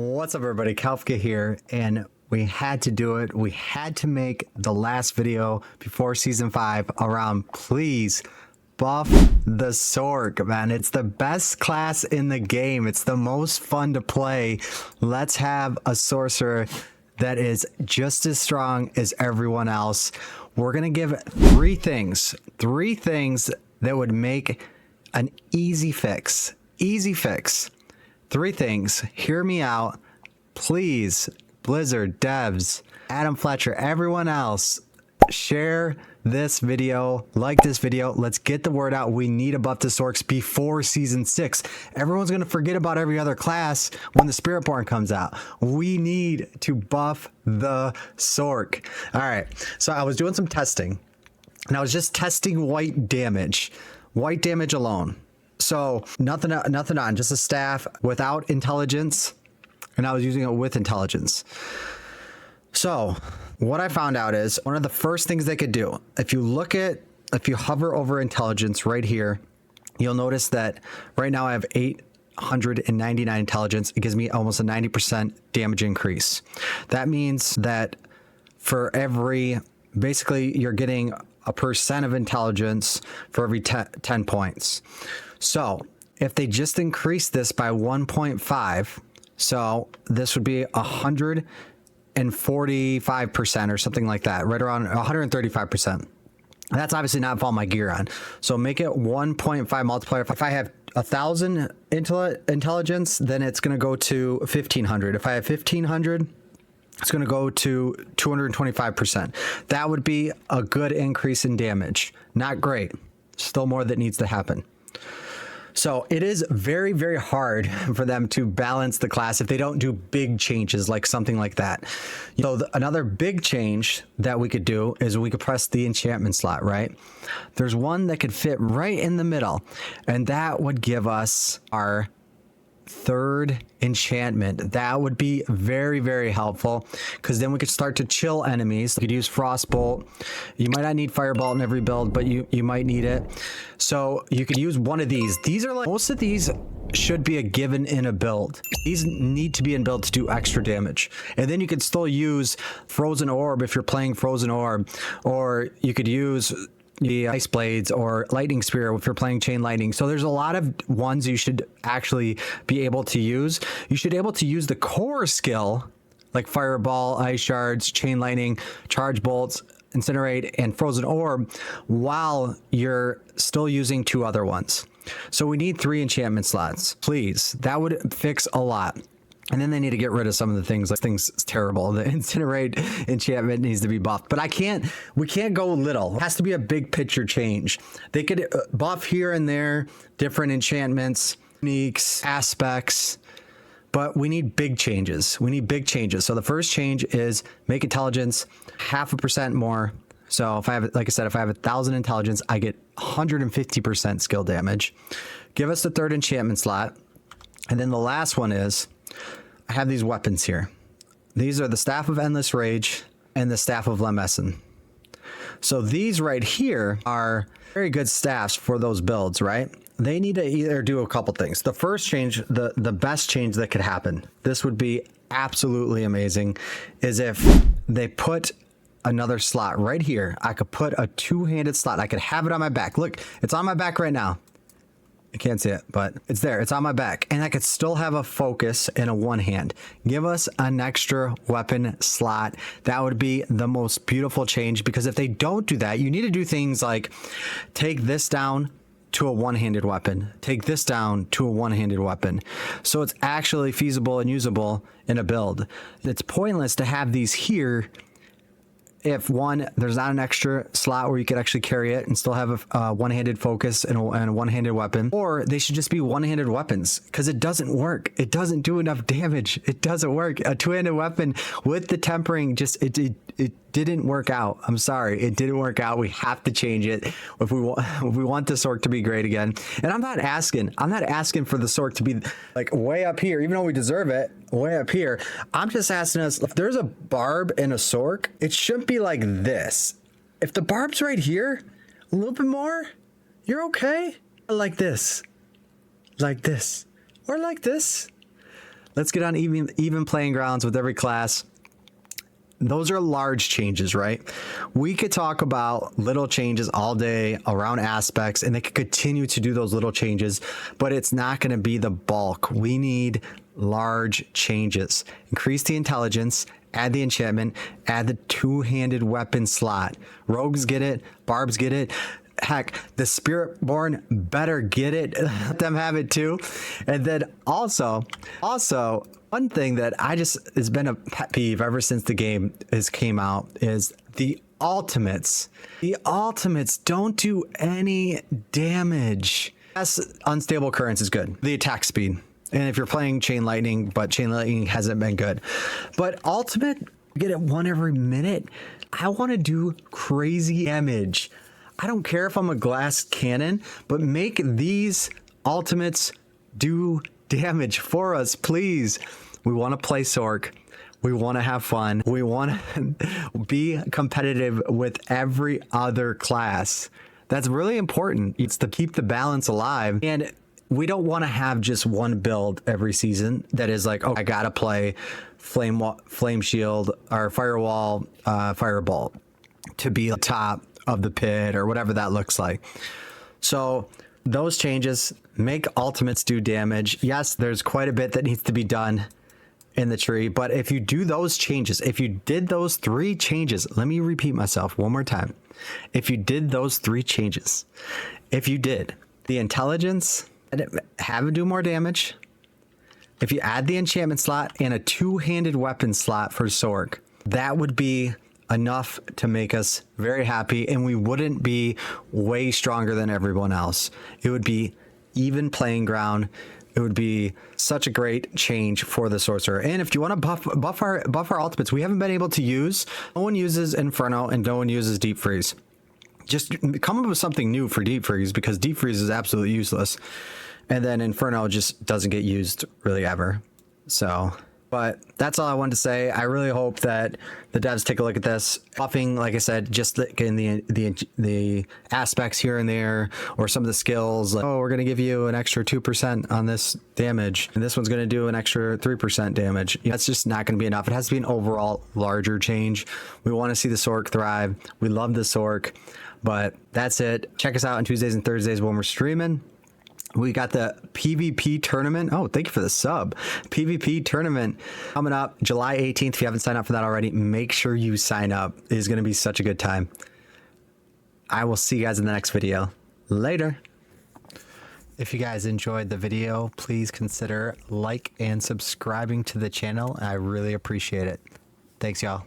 What's up, everybody? Kalfka here, and we had to do it. We had to make the last video before season 5 around please buff the Sorc, man. It's the best class in the game. It's the most fun to play. Let's have a sorcerer that is just as strong as everyone else. We're gonna give three things that would make an easy fix. Three things. Hear me out. Please, Blizzard, devs, Adam Fletcher, everyone else, share this video, like this video. Let's get the word out. We need to buff the Sorcs before season 6. Everyone's going to forget about every other class when the Spiritborn comes out. We need to buff the Sorc. All right. So I was doing some testing, and I was just testing white damage alone. So nothing on, just a staff without intelligence, and I was using it with intelligence. So what I found out is one of the first things they could do, if you hover over intelligence right here, you'll notice that right now I have 899 intelligence. It gives me almost a 90% damage increase. That means that for basically you're getting a percent of intelligence for every 10 points. So if they just increase this by 1.5, so this would be 145% or something like that, right around 135%. That's obviously not all my gear on. So make it 1.5 multiplier. If I have 1,000 intelligence, then it's going to go to 1,500. If I have 1,500, it's going to go to 225%. That would be a good increase in damage. Not great. Still more that needs to happen. So it is very, very hard for them to balance the class if they don't do big changes like something like that. So another big change that we could do is we could press the enchantment slot, right? There's one that could fit right in the middle, and that would give us our third enchantment. That would be very, very helpful, because then we could start to chill enemies. You could use Frostbolt. You might not need Firebolt in every build, but you might need it. So you could use one of these. These are like, most of these should be a given in a build. These need to be in build to do extra damage. And then you could still use Frozen Orb if you're playing Frozen Orb, or you could use the Ice Blades or Lightning Spear if you're playing Chain Lightning. So there's a lot of ones you should actually be able to use. You should be able to use the core skill like Fireball, Ice Shards, Chain Lightning, Charge Bolts, Incinerate, and Frozen Orb while you're still using two other ones. So we need 3 enchantment slots, please. That would fix a lot. And then they need to get rid of some of the things, like things terrible. The Incinerate enchantment needs to be buffed. But we can't go little. It has to be a big picture change. They could buff here and there, different enchantments, techniques, aspects, but we need big changes. So the first change is make intelligence 0.5% more. So if I have, like I said, if I have 1,000 intelligence, I get 150% skill damage. Give us the third enchantment slot. And then the last one is, I have these weapons here. These are the Staff of Endless Rage and the Staff of Lemesen. So these right here are very good staffs for those builds, right? They need to either do a couple things. The first change, the best change that could happen, this would be absolutely amazing, is if they put another slot right here. I could put a two-handed slot. I could have it on my back. Look, it's on my back right now. I can't see it, but it's there. It's on my back. And I could still have a focus in a one hand. Give us an extra weapon slot. That would be the most beautiful change, because if they don't do that, you need to do things like take this down to a one-handed weapon. Take this down to a one-handed weapon. So it's actually feasible and usable in a build. It's pointless to have these here if there's not an extra slot where you could actually carry it and still have a one-handed focus and a one-handed weapon, or they should just be one-handed weapons, because it doesn't work. It doesn't do enough damage. It doesn't work. A two-handed weapon with the tempering, it didn't work out. I'm sorry, it didn't work out. We have to change it if we want the Sorc to be great again. And I'm not asking for the Sorc to be like way up here, even though we deserve it, way up here. I'm just asking us, if there's a barb in a Sorc, it shouldn't be like this. If the barb's right here, a little bit more, you're okay. Like this, or like this. Let's get on even playing grounds with every class. Those are large changes, right? We could talk about little changes all day around aspects, and they could continue to do those little changes, but it's not going to be the bulk. We need large changes. Increase the intelligence, add the enchantment, add the two-handed weapon slot. Rogues get it, barbs get it. Heck, the Spiritborn better get it. Let them have it too. And then also, one thing that has been a pet peeve ever since the game came out is the ultimates. The ultimates don't do any damage. Yes, unstable currents is good. The attack speed. And if you're playing Chain Lightning, but Chain Lightning hasn't been good. But ultimate, get it one every minute. I want to do crazy damage. I don't care if I'm a glass cannon, but make these ultimates do damage for us, please. We want to play Sorc. We want to have fun. We want to be competitive with every other class. That's really important. It's to keep the balance alive. And we don't want to have just one build every season that is like, oh, I got to play Flame Shield or Firewall, Firebolt to be top of the pit or whatever that looks like. So those changes make ultimates do damage. Yes, there's quite a bit that needs to be done in the tree, but if you do those changes, if you did those 3 changes, let me repeat myself one more time. If you did those 3 changes, if you did the intelligence and have it do more damage, if you add the enchantment slot and a two-handed weapon slot for Sorc, that would be enough to make us very happy, and we wouldn't be way stronger than everyone else. It would be even playing ground. It would be such a great change for the Sorcerer. And if you want to buff our ultimates, we haven't been able to use. No one uses Inferno and no one uses Deep Freeze. Just come up with something new for Deep Freeze, because Deep Freeze is absolutely useless. And then Inferno just doesn't get used really ever. So, but that's all I wanted to say. I really hope that the devs take a look at this. Buffing, like I said, just in the aspects here and there, or some of the skills, like, oh, we're going to give you an extra 2% on this damage, and this one's going to do an extra 3% damage. That's just not going to be enough. It has to be an overall larger change. We want to see the Sorc thrive. We love the Sorc, but that's it. Check us out on Tuesdays and Thursdays when we're streaming. We got the PvP tournament. Oh, thank you for the sub. PvP tournament coming up July 18th. If you haven't signed up for that already, make sure you sign up. It is going to be such a good time. I will see you guys in the next video. Later. If you guys enjoyed the video, please consider like and subscribing to the channel. I really appreciate it. Thanks, y'all.